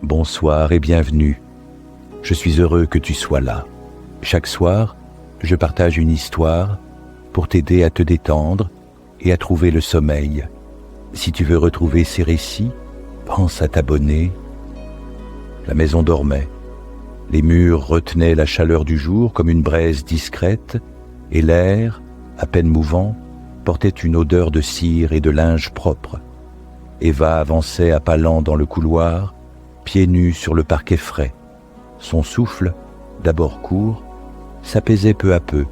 Bonsoir et bienvenue. Je suis heureux que tu sois là. Chaque soir, je partage une histoire pour t'aider à te détendre et à trouver le sommeil. Si tu veux retrouver ces récits, pense à t'abonner. La maison dormait. Les murs retenaient la chaleur du jour comme une braise discrète et l'air, à peine mouvant, portait une odeur de cire et de linge propre. Eva avançait à pas lents dans le couloir, pieds nus sur le parquet frais. Son souffle, d'abord court, s'apaisait peu à peu.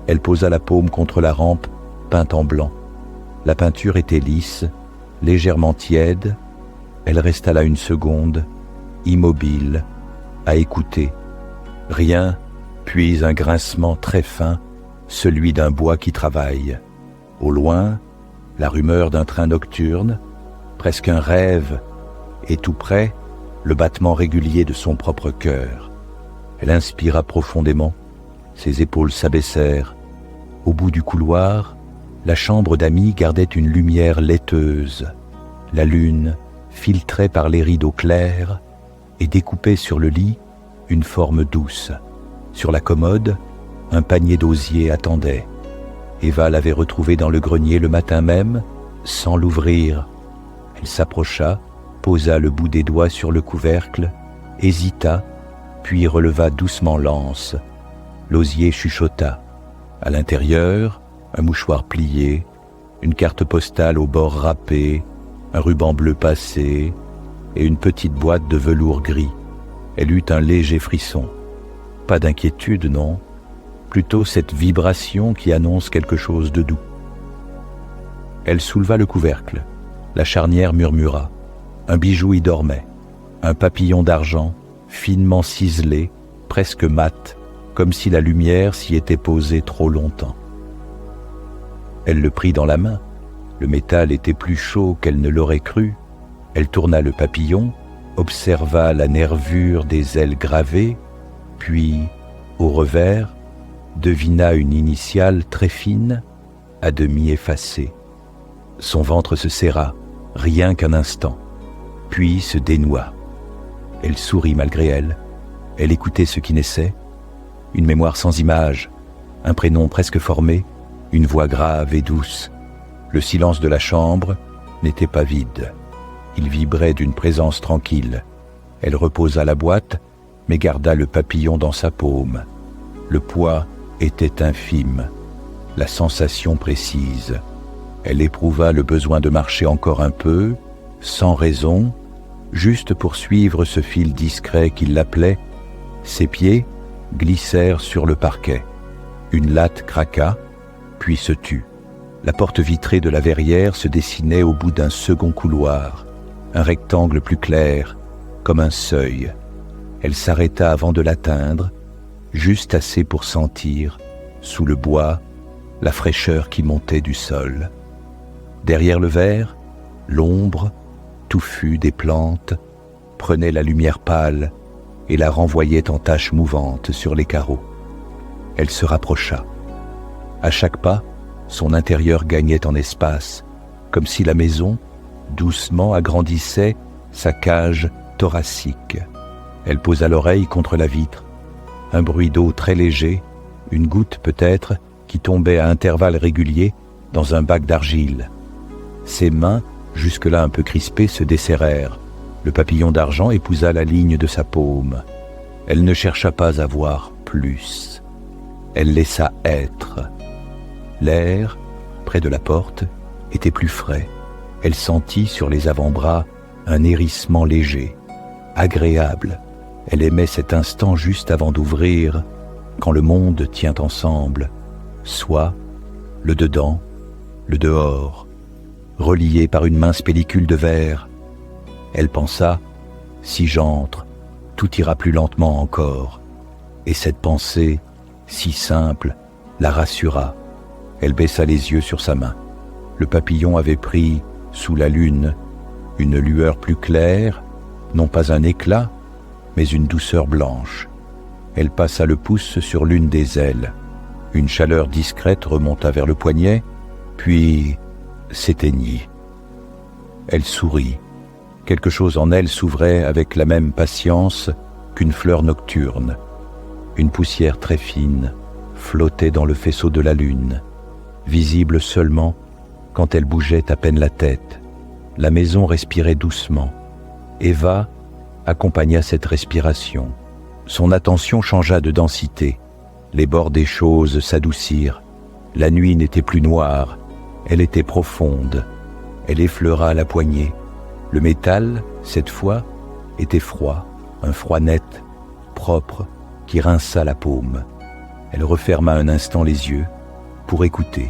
Elle posa la paume contre la rampe, peinte en blanc. La peinture était lisse, légèrement tiède. Elle resta là une seconde, immobile, à écouter. Rien, puis un grincement très fin, celui d'un bois qui travaille. Au loin, la rumeur d'un train nocturne, presque un rêve, et tout près, le battement régulier de son propre cœur. Elle inspira profondément, ses épaules s'abaissèrent. Au bout du couloir, la chambre d'amis gardait une lumière laiteuse. La lune filtrait par les rideaux clairs et découpait sur le lit une forme douce. Sur la commode, un panier d'osier attendait. Eva l'avait retrouvé dans le grenier le matin même, sans l'ouvrir. Elle s'approcha, posa le bout des doigts sur le couvercle, hésita, puis releva doucement l'anse. L'osier chuchota. À l'intérieur, un mouchoir plié, une carte postale au bord râpé, un ruban bleu passé et une petite boîte de velours gris. Elle eut un léger frisson. Pas d'inquiétude, non, plutôt cette vibration qui annonce quelque chose de doux. Elle souleva le couvercle. La charnière murmura. Un bijou y dormait. Un papillon d'argent, finement ciselé, presque mat, comme si la lumière s'y était posée trop longtemps. Elle le prit dans la main. Le métal était plus chaud qu'elle ne l'aurait cru. Elle tourna le papillon, observa la nervure des ailes gravées, puis, au revers, devina une initiale très fine, à demi effacée. Son ventre se serra, rien qu'un instant, puis se dénoua. Elle sourit malgré elle. Elle écoutait ce qui naissait. Une mémoire sans image, un prénom presque formé, une voix grave et douce. Le silence de la chambre n'était pas vide. Il vibrait d'une présence tranquille. Elle reposa la boîte, mais garda le papillon dans sa paume. Le poids était infime, la sensation précise. Elle éprouva le besoin de marcher encore un peu, sans raison, juste pour suivre ce fil discret qui l'appelait. Ses pieds glissèrent sur le parquet. Une latte craqua, puis se tut. La porte vitrée de la verrière se dessinait au bout d'un second couloir, un rectangle plus clair, comme un seuil. Elle s'arrêta avant de l'atteindre, juste assez pour sentir, sous le bois, la fraîcheur qui montait du sol. Derrière le verre, l'ombre, touffue des plantes, prenait la lumière pâle et la renvoyait en taches mouvantes sur les carreaux. Elle se rapprocha. À chaque pas, son intérieur gagnait en espace, comme si la maison, doucement agrandissait sa cage thoracique. Elle posa l'oreille contre la vitre. Un bruit d'eau très léger, une goutte peut-être, qui tombait à intervalles réguliers dans un bac d'argile. Ses mains, jusque-là un peu crispées, se desserrèrent. Le papillon d'argent épousa la ligne de sa paume. Elle ne chercha pas à voir plus. Elle laissa être. L'air, près de la porte, était plus frais. Elle sentit sur les avant-bras un hérissement léger, agréable. Elle aimait cet instant juste avant d'ouvrir, quand le monde tient ensemble, soit le dedans, le dehors, reliés par une mince pellicule de verre. Elle pensa, si j'entre, tout ira plus lentement encore. Et cette pensée, si simple, la rassura. Elle baissa les yeux sur sa main. Le papillon avait pris, sous la lune, une lueur plus claire, non pas un éclat, mais une douceur blanche. Elle passa le pouce sur l'une des ailes. Une chaleur discrète remonta vers le poignet, puis s'éteignit. Elle sourit. Quelque chose en elle s'ouvrait avec la même patience qu'une fleur nocturne. Une poussière très fine flottait dans le faisceau de la lune, visible seulement quand elle bougeait à peine la tête. La maison respirait doucement. Eva accompagna cette respiration. Son attention changea de densité. Les bords des choses s'adoucirent. La nuit n'était plus noire, elle était profonde. Elle effleura la poignée. Le métal, cette fois, était froid, un froid net, propre, qui rinça la paume. Elle referma un instant les yeux pour écouter.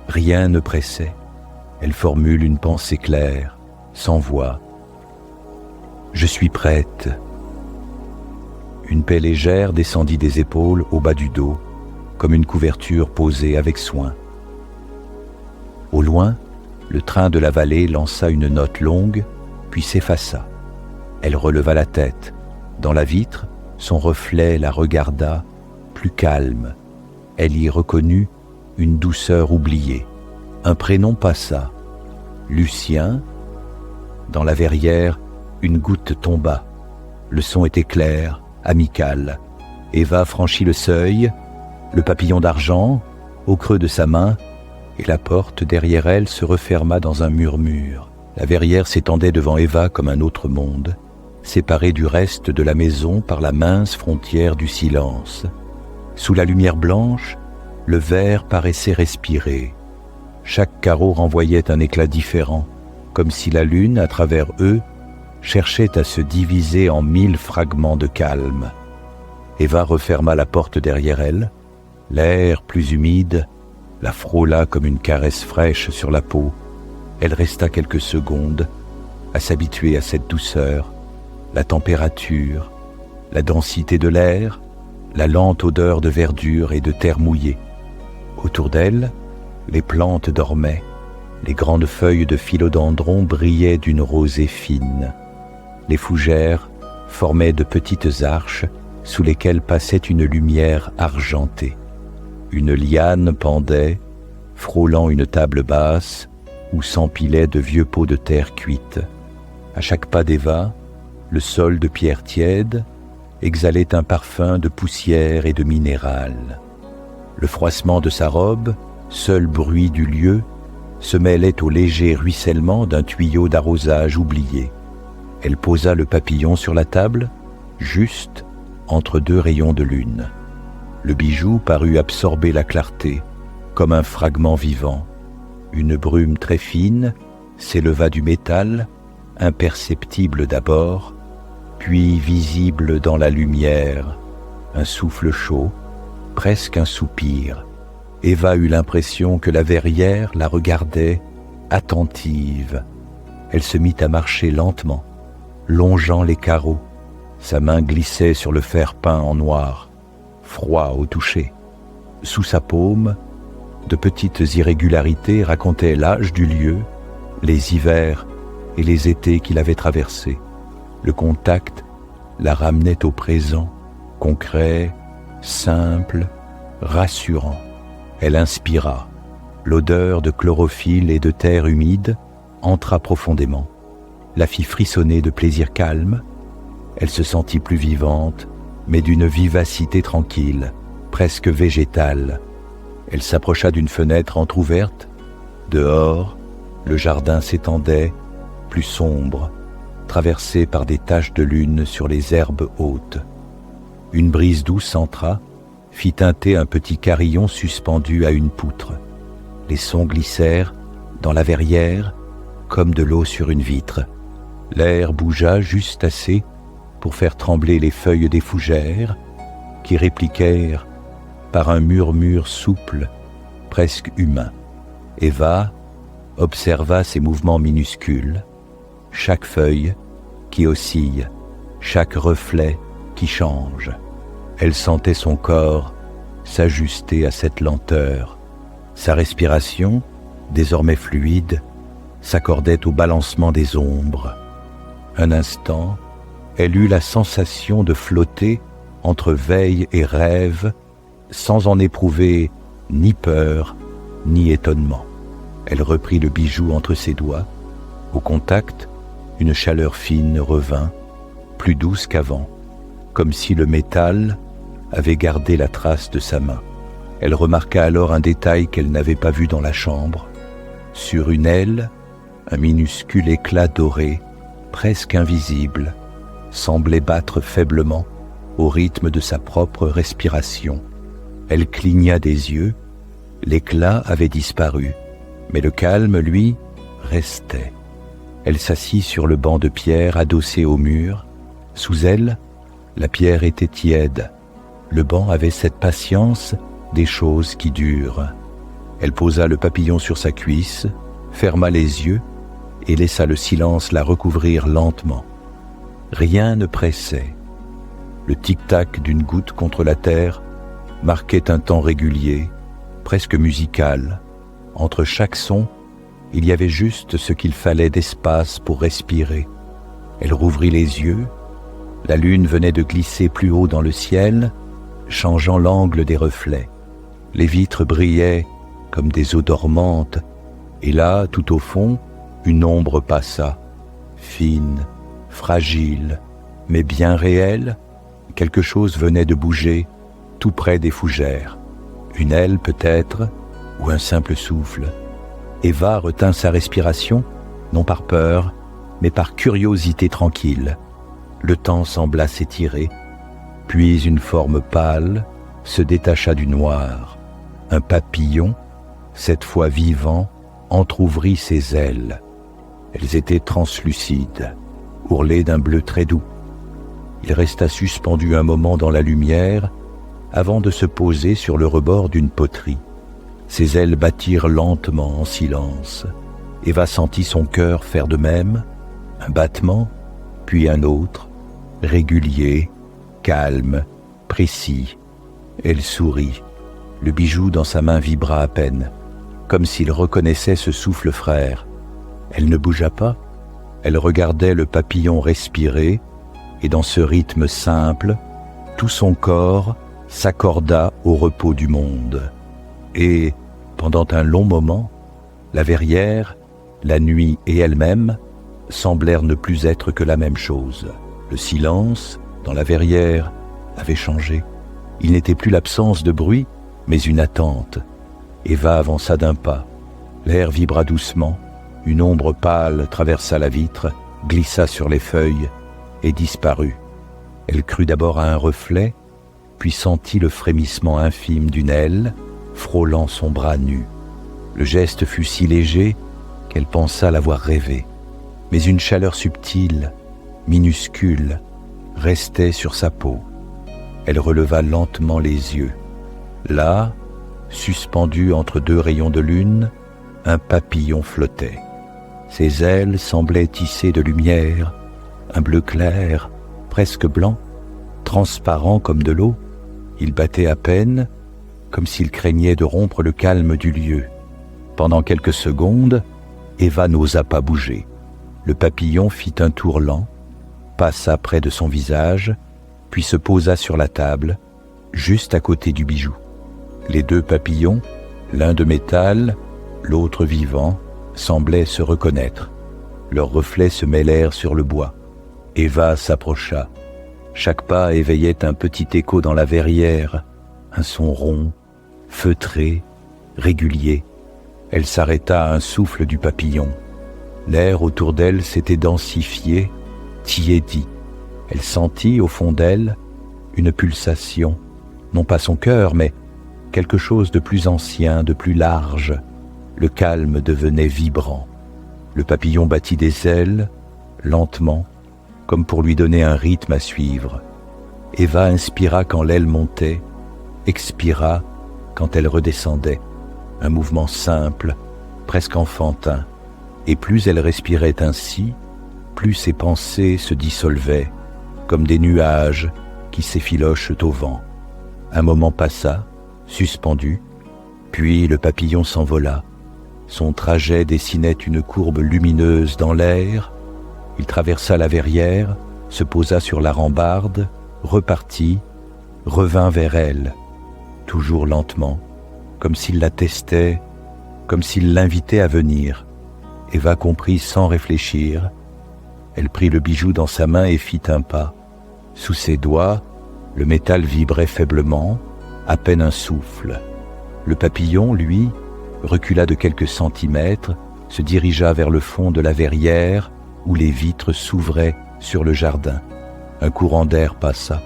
Rien ne pressait. Elle formule une pensée claire, sans voix. « Je suis prête. » Une paix légère descendit des épaules au bas du dos, comme une couverture posée avec soin. Au loin, le train de la vallée lança une note longue, puis s'effaça. Elle releva la tête. Dans la vitre, son reflet la regarda, plus calme. Elle y reconnut une douceur oubliée. Un prénom passa. Lucien. Dans la verrière, une goutte tomba. Le son était clair, amical. Eva franchit le seuil, le papillon d'argent, au creux de sa main, et la porte derrière elle se referma dans un murmure. La verrière s'étendait devant Eva comme un autre monde, séparé du reste de la maison par la mince frontière du silence. Sous la lumière blanche, le verre paraissait respirer. Chaque carreau renvoyait un éclat différent, comme si la lune, à travers eux, cherchait à se diviser en 1000 fragments de calme. Eva referma la porte derrière elle. L'air, plus humide, la frôla comme une caresse fraîche sur la peau. Elle resta quelques secondes à s'habituer à cette douceur, la température, la densité de l'air, la lente odeur de verdure et de terre mouillée. Autour d'elle, les plantes dormaient, les grandes feuilles de philodendron brillaient d'une rosée fine. Les fougères formaient de petites arches sous lesquelles passait une lumière argentée. Une liane pendait, frôlant une table basse où s'empilaient de vieux pots de terre cuite. À chaque pas d'Eva, le sol de pierre tiède exhalait un parfum de poussière et de minéral. Le froissement de sa robe, seul bruit du lieu, se mêlait au léger ruissellement d'un tuyau d'arrosage oublié. Elle posa le papillon sur la table, juste entre deux rayons de lune. Le bijou parut absorber la clarté, comme un fragment vivant. Une brume très fine s'éleva du métal, imperceptible d'abord, puis visible dans la lumière, un souffle chaud, presque un soupir. Eva eut l'impression que la verrière la regardait, attentive. Elle se mit à marcher lentement, longeant les carreaux. Sa main glissait sur le fer peint en noir, froid au toucher. Sous sa paume, de petites irrégularités racontaient l'âge du lieu, les hivers et les étés qu'il avait traversés. Le contact la ramenait au présent, concret, simple, rassurant. Elle inspira. L'odeur de chlorophylle et de terre humide entra profondément, la fit frissonner de plaisir calme. Elle se sentit plus vivante, mais d'une vivacité tranquille, presque végétale. Elle s'approcha d'une fenêtre entr'ouverte. Dehors, le jardin s'étendait, plus sombre, traversé par des taches de lune sur les herbes hautes. Une brise douce entra, fit teinter un petit carillon suspendu à une poutre. Les sons glissèrent dans la verrière comme de l'eau sur une vitre. L'air bougea juste assez pour faire trembler les feuilles des fougères qui répliquèrent par un murmure souple, presque humain. Eva observa ces mouvements minuscules, chaque feuille qui oscille, chaque reflet qui change. Elle sentait son corps s'ajuster à cette lenteur. Sa respiration, désormais fluide, s'accordait au balancement des ombres. Un instant, elle eut la sensation de flotter entre veille et rêve, sans en éprouver ni peur, ni étonnement. Elle reprit le bijou entre ses doigts. Au contact, Une chaleur fine revint, plus douce qu'avant, comme si le métal avait gardé la trace de sa main. Elle remarqua alors un détail qu'elle n'avait pas vu dans la chambre. Sur une aile, un minuscule éclat doré, presque invisible, semblait battre faiblement au rythme de sa propre respiration. Elle cligna des yeux, l'éclat avait disparu, mais le calme, lui, restait. Elle s'assit sur le banc de pierre adossé au mur. Sous elle, la pierre était tiède. Le banc avait cette patience des choses qui durent. Elle posa le papillon sur sa cuisse, ferma les yeux et laissa le silence la recouvrir lentement. Rien ne pressait. Le tic-tac d'une goutte contre la terre marquait un temps régulier, presque musical. Entre chaque son, il y avait juste ce qu'il fallait d'espace pour respirer. Elle rouvrit les yeux. La lune venait de glisser plus haut dans le ciel, changeant l'angle des reflets. Les vitres brillaient comme des eaux dormantes, et là, tout au fond, une ombre passa, fine, fragile, mais bien réelle. Quelque chose venait de bouger, tout près des fougères. Une aile peut-être, ou un simple souffle. Eva retint sa respiration, non par peur, mais par curiosité tranquille. Le temps sembla s'étirer, puis une forme pâle se détacha du noir. Un papillon, cette fois vivant, entr'ouvrit ses ailes. Elles étaient translucides, ourlées d'un bleu très doux. Il resta suspendu un moment dans la lumière avant de se poser sur le rebord d'une poterie. Ses ailes battirent lentement en silence. Eva sentit son cœur faire de même, un battement, puis un autre, régulier, calme, précis. Elle sourit. Le bijou dans sa main vibra à peine, comme s'il reconnaissait ce souffle frère. Elle ne bougea pas, elle regardait le papillon respirer, et dans ce rythme simple, tout son corps s'accorda au repos du monde. Et, pendant un long moment, la verrière, la nuit et elle-même semblèrent ne plus être que la même chose. Le silence, dans la verrière, avait changé. Il n'était plus l'absence de bruit, mais une attente. Eva avança d'un pas. L'air vibra doucement. Une ombre pâle traversa la vitre, glissa sur les feuilles et disparut. Elle crut d'abord à un reflet, puis sentit le frémissement infime d'une aile frôlant son bras nu. Le geste fut si léger qu'elle pensa l'avoir rêvé. Mais une chaleur subtile, minuscule, restait sur sa peau. Elle releva lentement les yeux. Là, suspendu entre deux rayons de lune, un papillon flottait. Ses ailes semblaient tissées de lumière, un bleu clair, presque blanc, transparent comme de l'eau. Il battait à peine, comme s'il craignait de rompre le calme du lieu. Pendant quelques secondes, Eva n'osa pas bouger. Le papillon fit un tour lent, passa près de son visage, puis se posa sur la table, juste à côté du bijou. Les deux papillons, l'un de métal, l'autre vivant, semblaient se reconnaître. Leurs reflets se mêlèrent sur le bois. Eva s'approcha. Chaque pas éveillait un petit écho dans la verrière, un son rond, feutré, régulier. Elle s'arrêta à un souffle du papillon. L'air autour d'elle s'était densifié, tiédi. Elle sentit au fond d'elle une pulsation, non pas son cœur, mais quelque chose de plus ancien, de plus large. Le calme devenait vibrant. Le papillon battit des ailes, lentement, comme pour lui donner un rythme à suivre. Eva inspira quand l'aile montait, expira quand elle redescendait. Un mouvement simple, presque enfantin. Et plus elle respirait ainsi, plus ses pensées se dissolvaient, comme des nuages qui s'effilochent au vent. Un moment passa, suspendu, puis le papillon s'envola. Son trajet dessinait une courbe lumineuse dans l'air. Il traversa la verrière, se posa sur la rambarde, repartit, revint vers elle, toujours lentement, comme s'il la testait, comme s'il l'invitait à venir. Eva comprit sans réfléchir. Elle prit le bijou dans sa main et fit un pas. Sous ses doigts, le métal vibrait faiblement, à peine un souffle. Le papillon, lui, recula de quelques centimètres, se dirigea vers le fond de la verrière où les vitres s'ouvraient sur le jardin. Un courant d'air passa.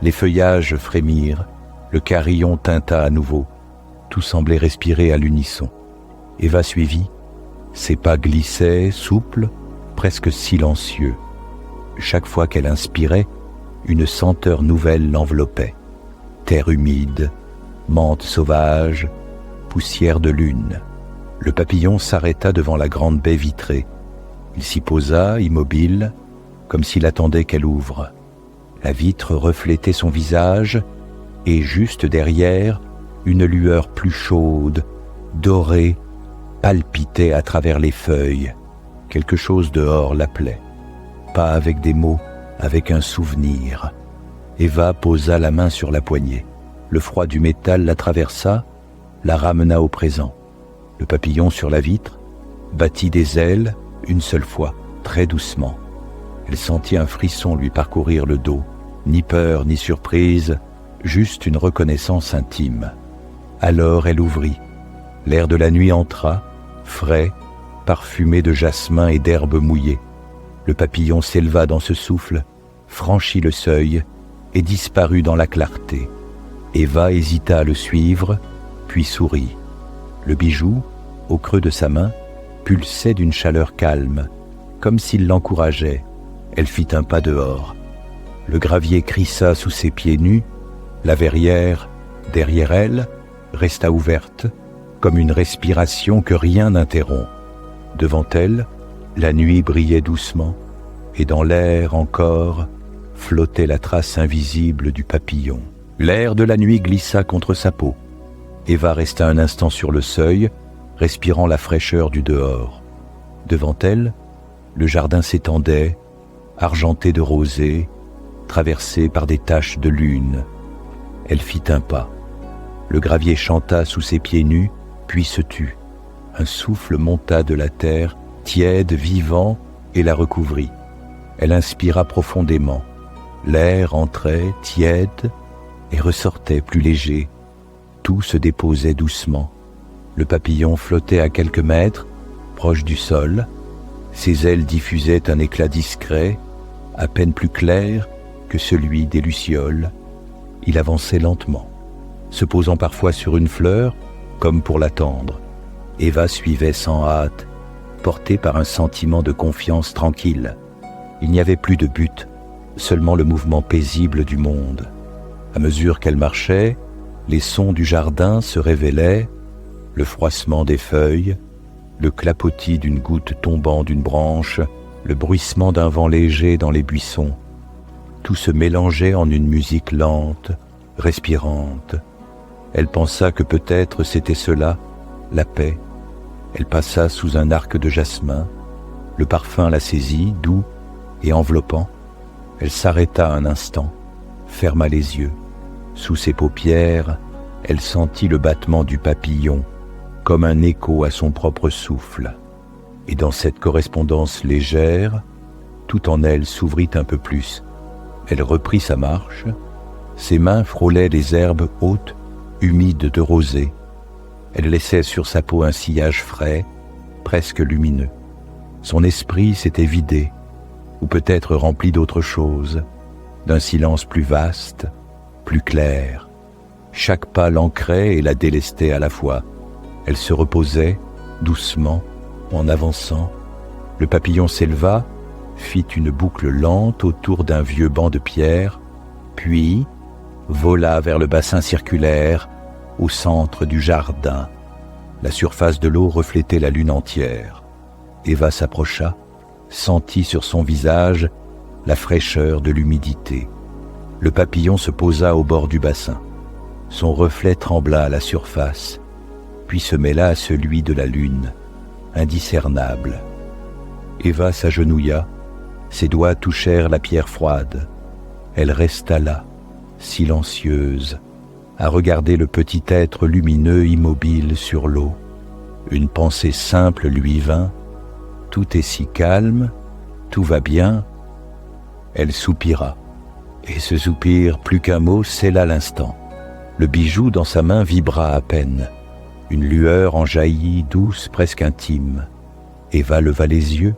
Les feuillages frémirent. Le carillon tinta à nouveau. Tout semblait respirer à l'unisson. Eva suivit. Ses pas glissaient, souples, presque silencieux. Chaque fois qu'elle inspirait, une senteur nouvelle l'enveloppait. Terre humide, menthe sauvage, poussière de lune. Le papillon s'arrêta devant la grande baie vitrée. Il s'y posa, immobile, comme s'il attendait qu'elle ouvre. La vitre reflétait son visage, et juste derrière, une lueur plus chaude, dorée, palpitait à travers les feuilles. Quelque chose dehors l'appelait. Pas avec des mots, avec un souvenir. Eva posa la main sur la poignée. Le froid du métal la traversa, la ramena au présent. Le papillon sur la vitre battit des ailes une seule fois, très doucement. Elle sentit un frisson lui parcourir le dos. Ni peur, ni surprise, juste une reconnaissance intime. Alors elle ouvrit. L'air de la nuit entra, frais, parfumé de jasmin et d'herbes mouillées. Le papillon s'éleva dans ce souffle, franchit le seuil et disparut dans la clarté. Eva hésita à le suivre, puis sourit. Le bijou, au creux de sa main, pulsait d'une chaleur calme, comme s'il l'encourageait. Elle fit un pas dehors. Le gravier crissa sous ses pieds nus, la verrière, derrière elle, resta ouverte, comme une respiration que rien n'interrompt. Devant elle, la nuit brillait doucement, et dans l'air encore flottait la trace invisible du papillon. L'air de la nuit glissa contre sa peau. Eva resta un instant sur le seuil, respirant la fraîcheur du dehors. Devant elle, le jardin s'étendait, argenté de rosée, traversé par des taches de lune. Elle fit un pas. Le gravier chanta sous ses pieds nus, puis se tut. Un souffle monta de la terre, tiède, vivant, et la recouvrit. Elle inspira profondément. L'air entrait, tiède, et ressortait plus léger. Tout se déposait doucement. Le papillon flottait à quelques mètres, proche du sol. Ses ailes diffusaient un éclat discret, à peine plus clair que celui des lucioles. Il avançait lentement, se posant parfois sur une fleur, comme pour l'attendre. Eva suivait sans hâte, portée par un sentiment de confiance tranquille. Il n'y avait plus de but, seulement le mouvement paisible du monde. À mesure qu'elle marchait, les sons du jardin se révélaient, le froissement des feuilles, le clapotis d'une goutte tombant d'une branche, le bruissement d'un vent léger dans les buissons. Tout se mélangeait en une musique lente, respirante. Elle pensa que peut-être c'était cela, la paix. Elle passa sous un arc de jasmin. Le parfum la saisit, doux et enveloppant. Elle s'arrêta un instant, ferma les yeux. Sous ses paupières, elle sentit le battement du papillon, comme un écho à son propre souffle. Et dans cette correspondance légère, tout en elle s'ouvrit un peu plus. Elle reprit sa marche. Ses mains frôlaient les herbes hautes, humides de rosée. Elle laissait sur sa peau un sillage frais, presque lumineux. Son esprit s'était vidé, ou peut-être rempli d'autre chose, d'un silence plus vaste, plus clair. Chaque pas l'ancrait et la délestait à la fois. Elle se reposait, doucement, en avançant. Le papillon s'éleva, fit une boucle lente autour d'un vieux banc de pierre, puis vola vers le bassin circulaire, au centre du jardin. La surface de l'eau reflétait la lune entière. Eva s'approcha, sentit sur son visage la fraîcheur de l'humidité. Le papillon se posa au bord du bassin. Son reflet trembla à la surface, puis se mêla à celui de la lune, indiscernable. Eva s'agenouilla, ses doigts touchèrent la pierre froide. Elle resta là, silencieuse, à regarder le petit être lumineux immobile sur l'eau. Une pensée simple lui vint. Tout est si calme, Tout va bien. Elle soupira. Et ce soupir, plus qu'un mot, scella l'instant. Le bijou dans sa main vibra à peine. Une lueur en jaillit, douce, presque intime. Eva leva les yeux.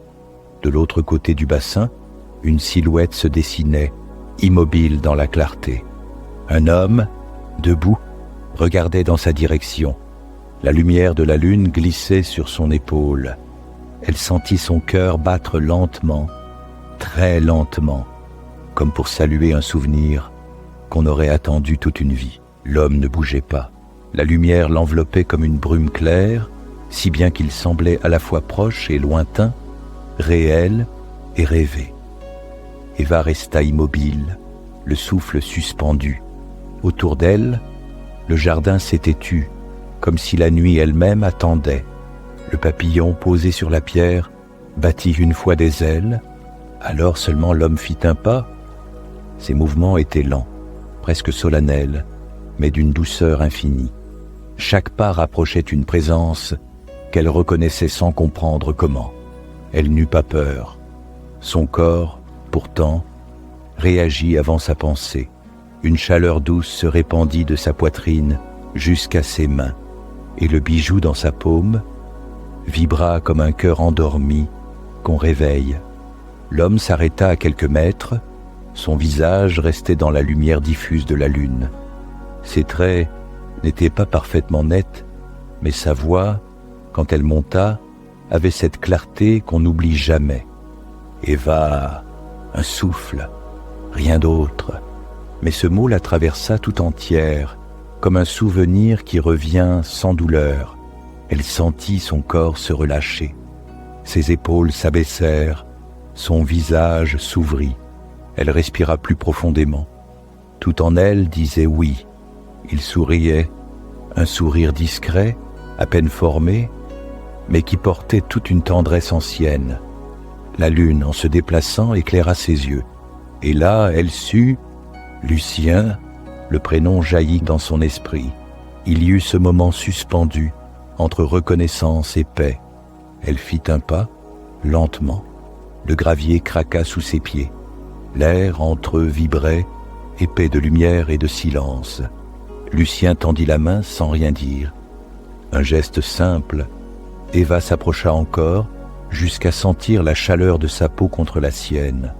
De l'autre côté du bassin, une silhouette se dessinait, immobile dans la clarté. Un homme, debout, regardait dans sa direction. La lumière de la lune glissait sur son épaule. Elle sentit son cœur battre lentement, très lentement, comme pour saluer un souvenir qu'on aurait attendu toute une vie. L'homme ne bougeait pas. La lumière l'enveloppait comme une brume claire, si bien qu'il semblait à la fois proche et lointain, réel et rêvé. Eva resta immobile, le souffle suspendu. Autour d'elle, le jardin s'était tu, comme si la nuit elle-même attendait. Le papillon posé sur la pierre battit une fois des ailes, alors seulement l'homme fit un pas. Ses mouvements étaient lents, presque solennels, mais d'une douceur infinie. Chaque pas rapprochait une présence qu'elle reconnaissait sans comprendre comment. Elle n'eut pas peur. Son corps, pourtant, réagit avant sa pensée. Une chaleur douce se répandit de sa poitrine jusqu'à ses mains, et le bijou dans sa paume vibra comme un cœur endormi qu'on réveille. L'homme s'arrêta à quelques mètres, son visage restait dans la lumière diffuse de la lune. Ses traits n'étaient pas parfaitement nets, mais sa voix, quand elle monta, avait cette clarté qu'on n'oublie jamais. Eva, un souffle, rien d'autre. Mais ce mot la traversa tout entière, comme un souvenir qui revient sans douleur. Elle sentit son corps se relâcher. Ses épaules s'abaissèrent, son visage s'ouvrit. Elle respira plus profondément. Tout en elle disait oui. Il souriait, un sourire discret, à peine formé, mais qui portait toute une tendresse ancienne. La lune, en se déplaçant, éclaira ses yeux. Et là, elle sut, Lucien, le prénom jaillit dans son esprit. Il y eut ce moment suspendu, entre reconnaissance et paix. Elle fit un pas, lentement. Le gravier craqua sous ses pieds. L'air entre eux vibrait, épais de lumière et de silence. Lucien tendit la main sans rien dire. Un geste simple. Eva s'approcha encore, jusqu'à sentir la chaleur de sa peau contre la sienne.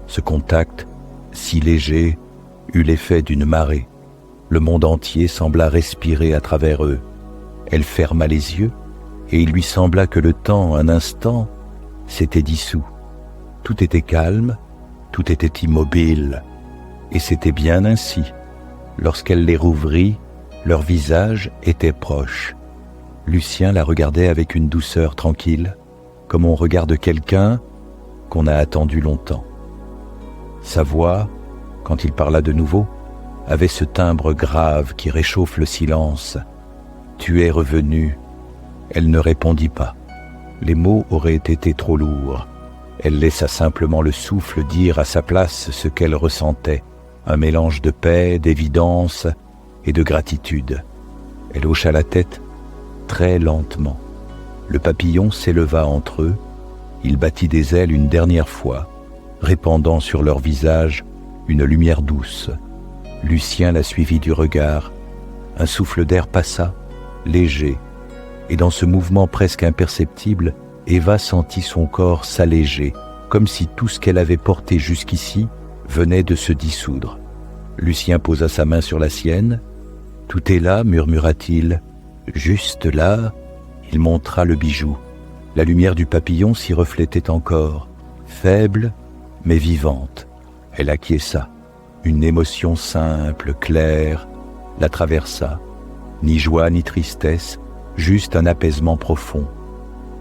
Ce contact, si léger, eut l'effet d'une marée. Le monde entier sembla respirer à travers eux. Elle ferma les yeux, et il lui sembla que le temps, un instant, s'était dissous. Tout était calme, tout était immobile, et c'était bien ainsi. Lorsqu'elle les rouvrit, leurs visages étaient proches. Lucien la regardait avec une douceur tranquille, comme on regarde quelqu'un qu'on a attendu longtemps. Sa voix, quand il parla de nouveau, avait ce timbre grave qui réchauffe le silence. « Tu es revenu ». Elle ne répondit pas. Les mots auraient été trop lourds. Elle laissa simplement le souffle dire à sa place ce qu'elle ressentait, un mélange de paix, d'évidence et de gratitude. Elle hocha la tête très lentement. Le papillon s'éleva entre eux, il battit des ailes une dernière fois, répandant sur leur visage une lumière douce. Lucien la suivit du regard. Un souffle d'air passa, léger, et dans ce mouvement presque imperceptible, Eva sentit son corps s'alléger, comme si tout ce qu'elle avait porté jusqu'ici venait de se dissoudre. Lucien posa sa main sur la sienne. « Tout est là, murmura-t-il. Juste là. » Il montra le bijou. La lumière du papillon s'y reflétait encore, faible mais vivante. Elle acquiesça. Une émotion simple, claire, la traversa. Ni joie ni tristesse, juste un apaisement profond.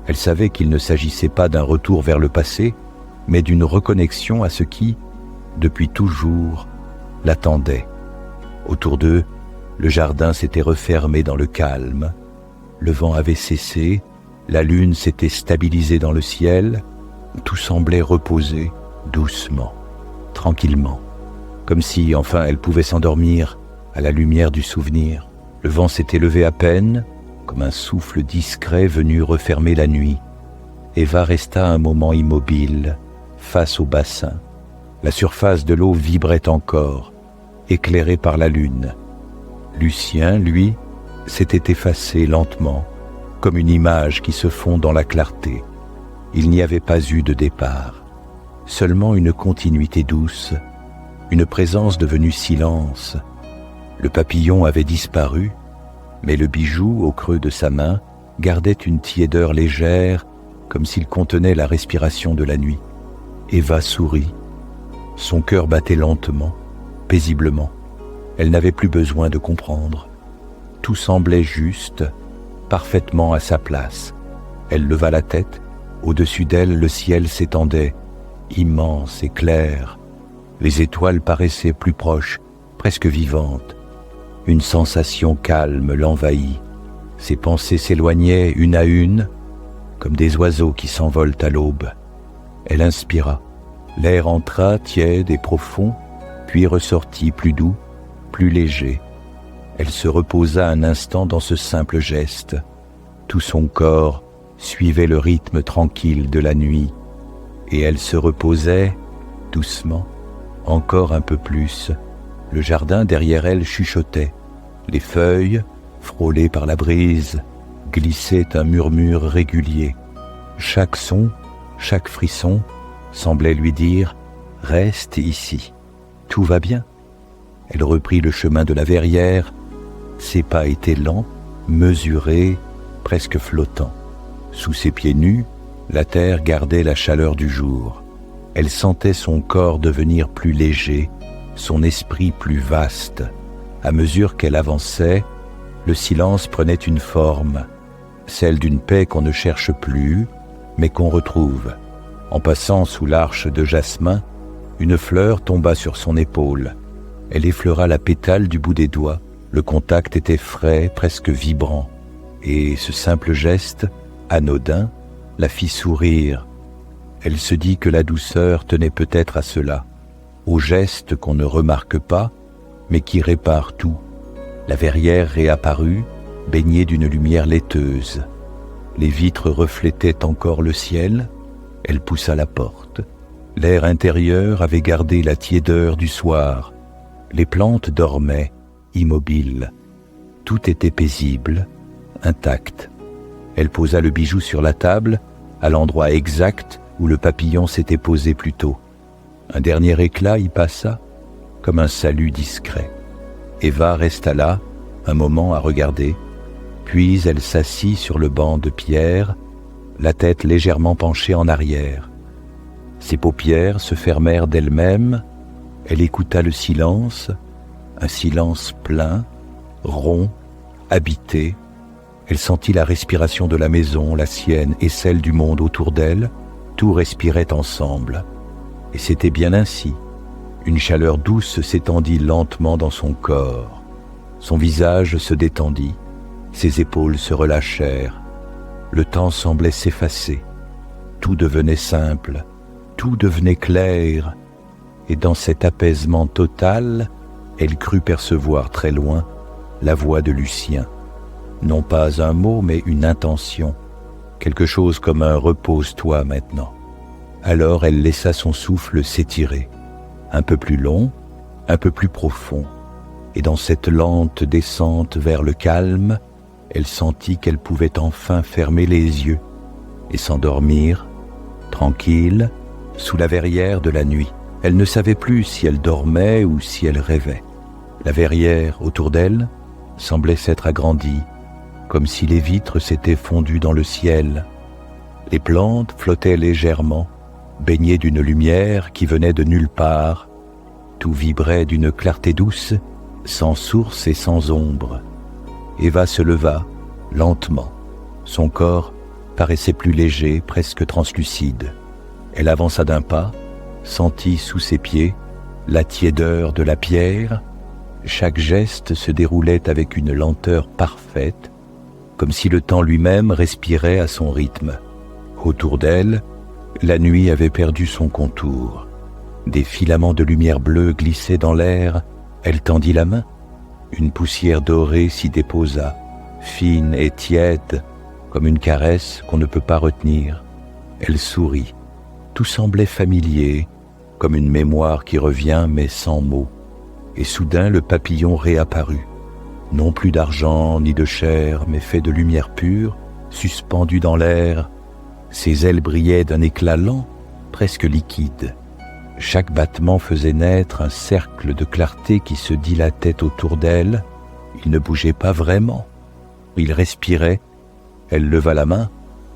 Elle savait qu'il ne s'agissait pas d'un retour vers le passé, mais d'une reconnexion à ce qui, depuis toujours, l'attendait. Autour d'eux, le jardin s'était refermé dans le calme. Le vent avait cessé, la lune s'était stabilisée dans le ciel, tout semblait reposer doucement, tranquillement, comme si enfin elle pouvait s'endormir à la lumière du souvenir. Le vent s'était levé à peine, comme un souffle discret venu refermer la nuit. Eva resta un moment immobile, face au bassin. La surface de l'eau vibrait encore, éclairée par la lune. Lucien, lui, s'était effacé lentement, comme une image qui se fond dans la clarté. Il n'y avait pas eu de départ, seulement une continuité douce, une présence devenue silence. Le papillon avait disparu, mais le bijou, au creux de sa main, gardait une tiédeur légère, comme s'il contenait la respiration de la nuit. Eva sourit. Son cœur battait lentement, paisiblement. Elle n'avait plus besoin de comprendre. Tout semblait juste, parfaitement à sa place. Elle leva la tête. Au-dessus d'elle, le ciel s'étendait, immense et clair. Les étoiles paraissaient plus proches, presque vivantes. Une sensation calme l'envahit. Ses pensées s'éloignaient une à une, comme des oiseaux qui s'envolent à l'aube. Elle inspira. L'air entra tiède et profond, puis ressortit plus doux, plus léger. Elle se reposa un instant dans ce simple geste. Tout son corps suivait le rythme tranquille de la nuit, et elle se reposait doucement, encore un peu plus. Le jardin derrière elle chuchotait. Les feuilles, frôlées par la brise, glissaient un murmure régulier. Chaque son, chaque frisson semblait lui dire « Reste ici, tout va bien ». Elle reprit le chemin de la verrière. Ses pas étaient lents, mesurés, presque flottants. Sous ses pieds nus, la terre gardait la chaleur du jour. Elle sentait son corps devenir plus léger, son esprit plus vaste. À mesure qu'elle avançait, le silence prenait une forme, celle d'une paix qu'on ne cherche plus, mais qu'on retrouve. En passant sous l'arche de jasmin, une fleur tomba sur son épaule. Elle effleura la pétale du bout des doigts. Le contact était frais, presque vibrant. Et ce simple geste, anodin, la fit sourire. Elle se dit que la douceur tenait peut-être à cela, au geste qu'on ne remarque pas, mais qui répare tout. La verrière réapparut, baignée d'une lumière laiteuse. Les vitres reflétaient encore le ciel. Elle poussa la porte. L'air intérieur avait gardé la tiédeur du soir. Les plantes dormaient, immobiles. Tout était paisible, intact. Elle posa le bijou sur la table, à l'endroit exact où le papillon s'était posé plus tôt. Un dernier éclat y passa, comme un salut discret. Eva resta là, un moment à regarder, puis elle s'assit sur le banc de pierre, la tête légèrement penchée en arrière. Ses paupières se fermèrent d'elles-mêmes, elle écouta le silence, un silence plein, rond, habité. Elle sentit la respiration de la maison, la sienne et celle du monde autour d'elle, tout respirait ensemble. Et c'était bien ainsi. Une chaleur douce s'étendit lentement dans son corps. Son visage se détendit, ses épaules se relâchèrent. Le temps semblait s'effacer. Tout devenait simple, tout devenait clair. Et dans cet apaisement total, elle crut percevoir très loin la voix de Lucien. Non pas un mot, mais une intention. Quelque chose comme un « repose-toi maintenant ». Alors elle laissa son souffle s'étirer, un peu plus long, un peu plus profond. Et dans cette lente descente vers le calme, elle sentit qu'elle pouvait enfin fermer les yeux et s'endormir, tranquille, sous la verrière de la nuit. Elle ne savait plus si elle dormait ou si elle rêvait. La verrière autour d'elle semblait s'être agrandie, comme si les vitres s'étaient fondues dans le ciel. Les plantes flottaient légèrement, baignées d'une lumière qui venait de nulle part. Tout vibrait d'une clarté douce, sans source et sans ombre. Eva se leva, lentement. Son corps paraissait plus léger, presque translucide. Elle avança d'un pas, sentit sous ses pieds la tiédeur de la pierre. Chaque geste se déroulait avec une lenteur parfaite, comme si le temps lui-même respirait à son rythme. Autour d'elle, la nuit avait perdu son contour. Des filaments de lumière bleue glissaient dans l'air. Elle tendit la main. Une poussière dorée s'y déposa, fine et tiède, comme une caresse qu'on ne peut pas retenir. Elle sourit. Tout semblait familier, comme une mémoire qui revient mais sans mots. Et soudain le papillon réapparut. Non plus d'argent ni de chair, mais fait de lumière pure, suspendu dans l'air. Ses ailes brillaient d'un éclat lent, presque liquide. Chaque battement faisait naître un cercle de clarté qui se dilatait autour d'elle. Il ne bougeait pas vraiment. Il respirait. Elle leva la main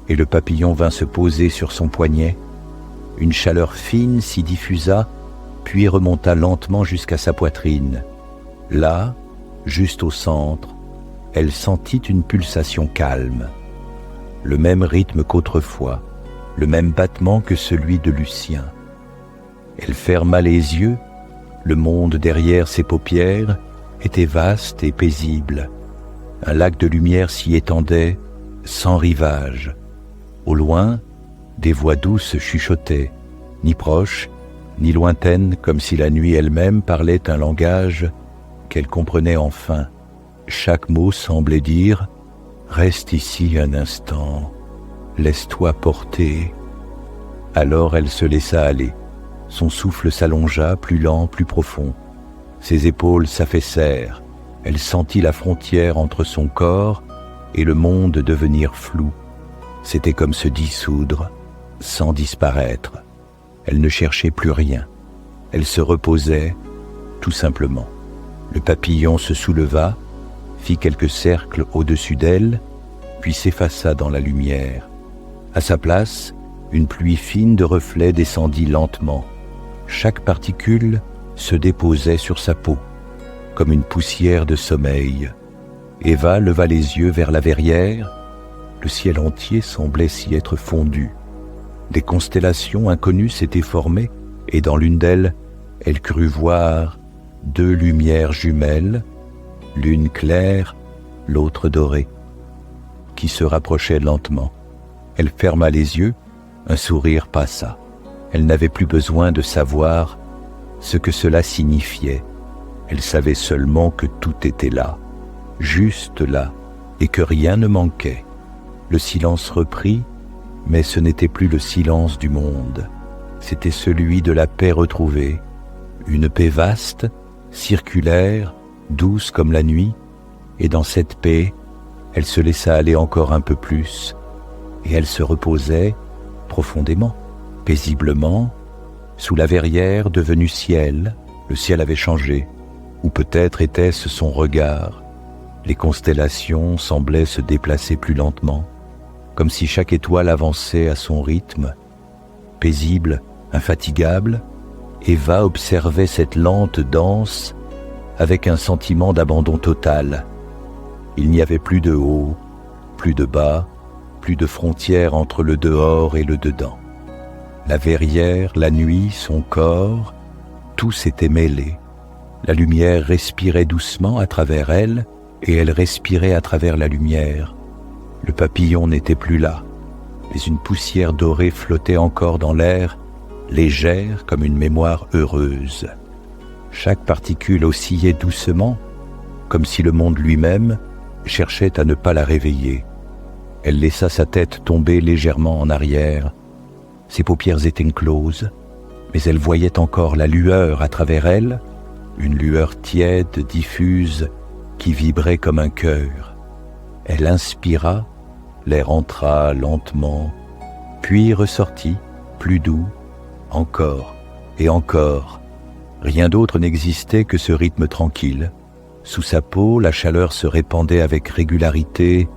et le papillon vint se poser sur son poignet. Une chaleur fine s'y diffusa, puis remonta lentement jusqu'à sa poitrine. Là, juste au centre, elle sentit une pulsation calme. Le même rythme qu'autrefois, le même battement que celui de Lucien. Elle ferma les yeux, le monde derrière ses paupières était vaste et paisible. Un lac de lumière s'y étendait, sans rivage. Au loin, des voix douces chuchotaient, ni proches, ni lointaines, comme si la nuit elle-même parlait un langage qu'elle comprenait enfin. Chaque mot semblait dire « Reste ici un instant, laisse-toi porter ». Alors elle se laissa aller. Son souffle s'allongea, plus lent, plus profond. Ses épaules s'affaissèrent. Elle sentit la frontière entre son corps et le monde devenir flou. C'était comme se dissoudre, sans disparaître. Elle ne cherchait plus rien. Elle se reposait, tout simplement. Le papillon se souleva, fit quelques cercles au-dessus d'elle, puis s'effaça dans la lumière. À sa place, une pluie fine de reflets descendit lentement. Chaque particule se déposait sur sa peau, comme une poussière de sommeil. Eva leva les yeux vers la verrière. Le ciel entier semblait s'y être fondu. Des constellations inconnues s'étaient formées, et dans l'une d'elles, elle crut voir 2 lumières jumelles, l'une claire, l'autre dorée, qui se rapprochaient lentement. Elle ferma les yeux, un sourire passa. Elle n'avait plus besoin de savoir ce que cela signifiait. Elle savait seulement que tout était là, juste là, et que rien ne manquait. Le silence reprit, mais ce n'était plus le silence du monde. C'était celui de la paix retrouvée, une paix vaste, circulaire, douce comme la nuit, et dans cette paix, elle se laissa aller encore un peu plus, et elle se reposait profondément, paisiblement, sous la verrière devenue ciel. Le ciel avait changé, ou peut-être était-ce son regard. Les constellations semblaient se déplacer plus lentement, comme si chaque étoile avançait à son rythme. Paisible, infatigable, Eva observait cette lente danse avec un sentiment d'abandon total. Il n'y avait plus de haut, plus de bas, plus de frontières entre le dehors et le dedans. La verrière, la nuit, son corps, tout s'était mêlé. La lumière respirait doucement à travers elle, et elle respirait à travers la lumière. Le papillon n'était plus là, mais une poussière dorée flottait encore dans l'air, légère comme une mémoire heureuse. Chaque particule oscillait doucement, comme si le monde lui-même cherchait à ne pas la réveiller. Elle laissa sa tête tomber légèrement en arrière. Ses paupières étaient closes, mais elle voyait encore la lueur à travers elle, une lueur tiède, diffuse, qui vibrait comme un cœur. Elle inspira, l'air entra lentement, puis ressortit, plus doux, encore et encore. Rien d'autre n'existait que ce rythme tranquille. Sous sa peau, la chaleur se répandait avec régularité,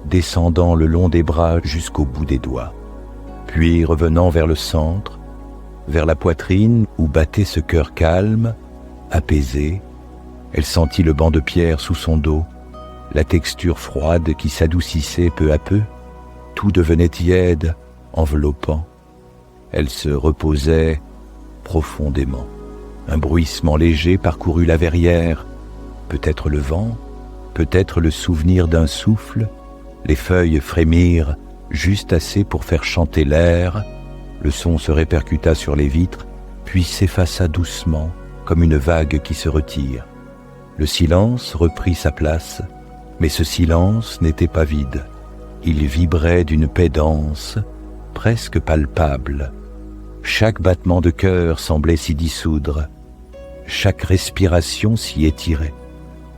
descendant le long des bras jusqu'au bout des doigts. Puis revenant vers le centre, vers la poitrine où battait ce cœur calme, apaisé, elle sentit le banc de pierre sous son dos, la texture froide qui s'adoucissait peu à peu. Tout devenait tiède, enveloppant. Elle se reposait profondément. Un bruissement léger parcourut la verrière, peut-être le vent, peut-être le souvenir d'un souffle. Les feuilles frémirent juste assez pour faire chanter l'air. Le son se répercuta sur les vitres, puis s'effaça doucement, comme une vague qui se retire. Le silence reprit sa place, mais ce silence n'était pas vide. Il vibrait d'une paix dense, presque palpable. Chaque battement de cœur semblait s'y dissoudre, chaque respiration s'y étirait,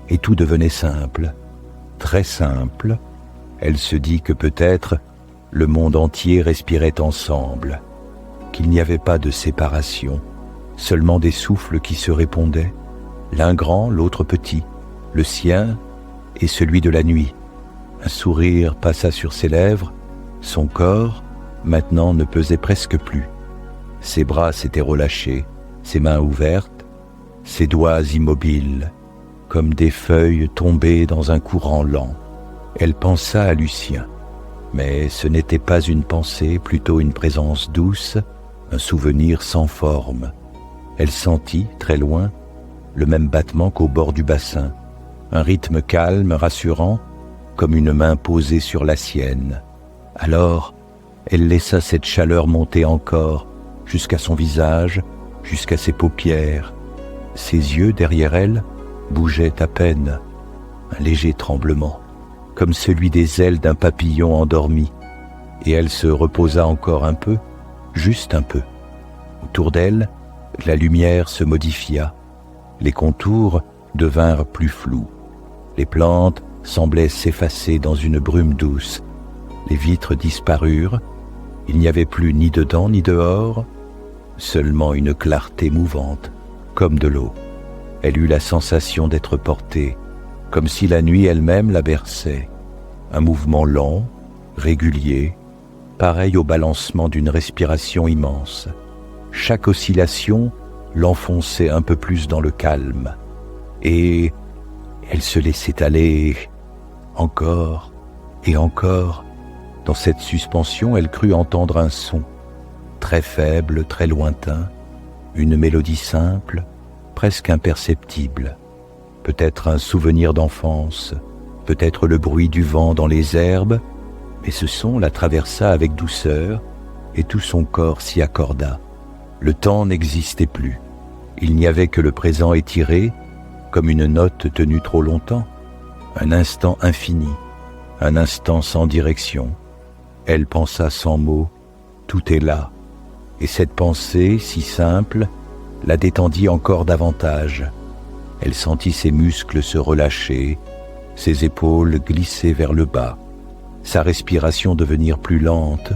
et tout devenait simple, très simple. Elle se dit que peut-être le monde entier respirait ensemble, qu'il n'y avait pas de séparation, seulement des souffles qui se répondaient, l'un grand, l'autre petit, le sien et celui de la nuit. Un sourire passa sur ses lèvres, son corps, maintenant, ne pesait presque plus. Ses bras s'étaient relâchés, ses mains ouvertes, ses doigts immobiles, comme des feuilles tombées dans un courant lent. Elle pensa à Lucien, mais ce n'était pas une pensée, plutôt une présence douce, un souvenir sans forme. Elle sentit, très loin, le même battement qu'au bord du bassin, un rythme calme, rassurant, comme une main posée sur la sienne. Alors, elle laissa cette chaleur monter encore, jusqu'à son visage, jusqu'à ses paupières. Ses yeux, derrière elle, bougeaient à peine, un léger tremblement, comme celui des ailes d'un papillon endormi, et elle se reposa encore un peu, juste un peu. Autour d'elle, la lumière se modifia, les contours devinrent plus flous, les plantes semblaient s'effacer dans une brume douce, les vitres disparurent, il n'y avait plus ni dedans ni dehors, seulement une clarté mouvante, comme de l'eau. Elle eut la sensation d'être portée, comme si la nuit elle-même la berçait. Un mouvement lent, régulier, pareil au balancement d'une respiration immense. Chaque oscillation l'enfonçait un peu plus dans le calme. Et elle se laissait aller encore et encore. Dans cette suspension, elle crut entendre un son, très faible, très lointain, une mélodie simple, presque imperceptible, peut-être un souvenir d'enfance, peut-être le bruit du vent dans les herbes, mais ce son la traversa avec douceur et tout son corps s'y accorda. Le temps n'existait plus, il n'y avait que le présent étiré, comme une note tenue trop longtemps, un instant infini, un instant sans direction. Elle pensa sans mots, tout est là, et cette pensée, si simple, la détendit encore davantage. Elle sentit ses muscles se relâcher, ses épaules glisser vers le bas, sa respiration devenir plus lente,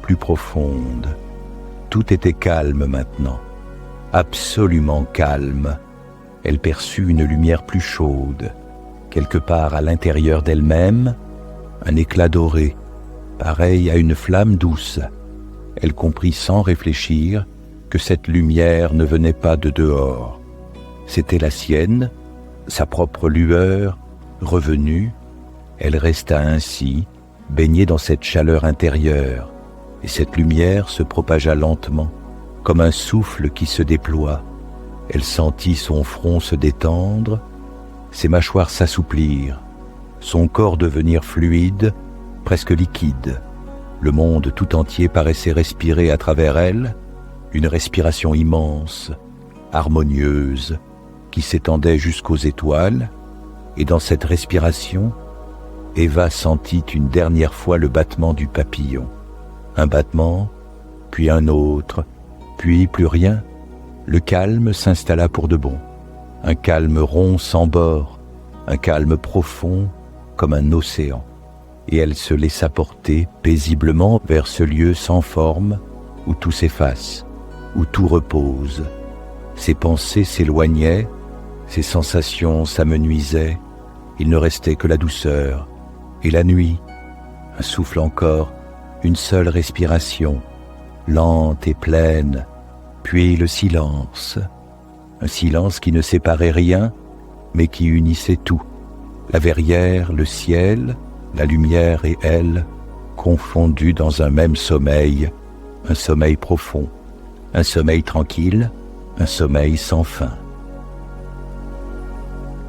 plus profonde. Tout était calme maintenant, absolument calme. Elle perçut une lumière plus chaude, quelque part à l'intérieur d'elle-même, un éclat doré, pareil à une flamme douce. Elle comprit sans réfléchir que cette lumière ne venait pas de dehors. C'était la sienne, sa propre lueur, revenue. Elle resta ainsi, baignée dans cette chaleur intérieure, et cette lumière se propagea lentement, comme un souffle qui se déploie. Elle sentit son front se détendre, ses mâchoires s'assouplir, son corps devenir fluide, presque liquide. Le monde tout entier paraissait respirer à travers elle, une respiration immense, harmonieuse, qui s'étendait jusqu'aux étoiles, et dans cette respiration, Eva sentit une dernière fois le battement du papillon. Un battement, puis un autre, puis plus rien. Le calme s'installa pour de bon. Un calme rond sans bord, un calme profond comme un océan. Et elle se laissa porter paisiblement vers ce lieu sans forme où tout s'efface, où tout repose. Ses pensées s'éloignaient, ses sensations s'amenuisaient, il ne restait que la douceur et la nuit, un souffle encore, une seule respiration, lente et pleine, puis le silence, un silence qui ne séparait rien, mais qui unissait tout, la verrière, le ciel, la lumière et elle, confondus dans un même sommeil, un sommeil profond, un sommeil tranquille, un sommeil sans fin.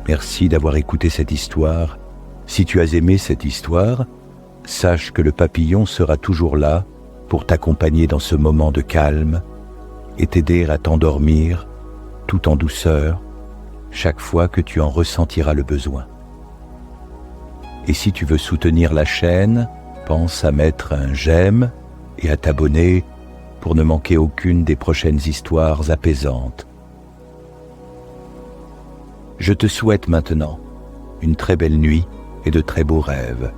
Merci d'avoir écouté cette histoire. Si tu as aimé cette histoire, sache que le papillon sera toujours là pour t'accompagner dans ce moment de calme et t'aider à t'endormir tout en douceur chaque fois que tu en ressentiras le besoin. Et si tu veux soutenir la chaîne, pense à mettre un j'aime et à t'abonner pour ne manquer aucune des prochaines histoires apaisantes. Je te souhaite maintenant une très belle nuit et de très beaux rêves.